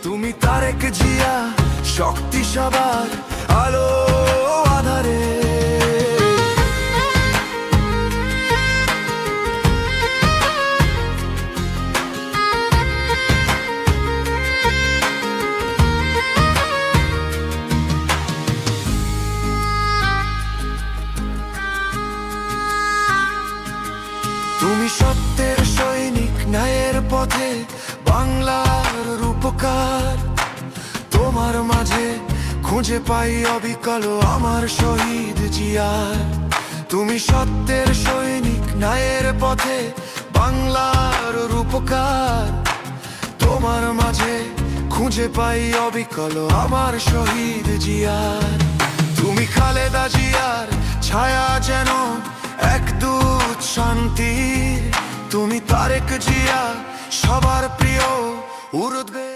তুমি তারেক জিয়া, শক্তি সবার আলো আধারে। তুমি সত্যের সৈনিক, ন্যায়ের পথে বাংলার রূপকার। তোমার মাঝে খুঁজে পাই অবিকল আমার শহীদ জিয়ার। তুমি সত্যের সৈনিক, ন্যায়ের পথে বাংলার রূপকার। তোমার মাঝে খুঁজে পাই অবিকল আমার শহীদ জিয়ার। তুমি খালেদা জিয়ার ছায়া যেন এক দূত শান্তির। তুমি তারেক জিয়া, সবার প্রিয় উর্ধ্বে।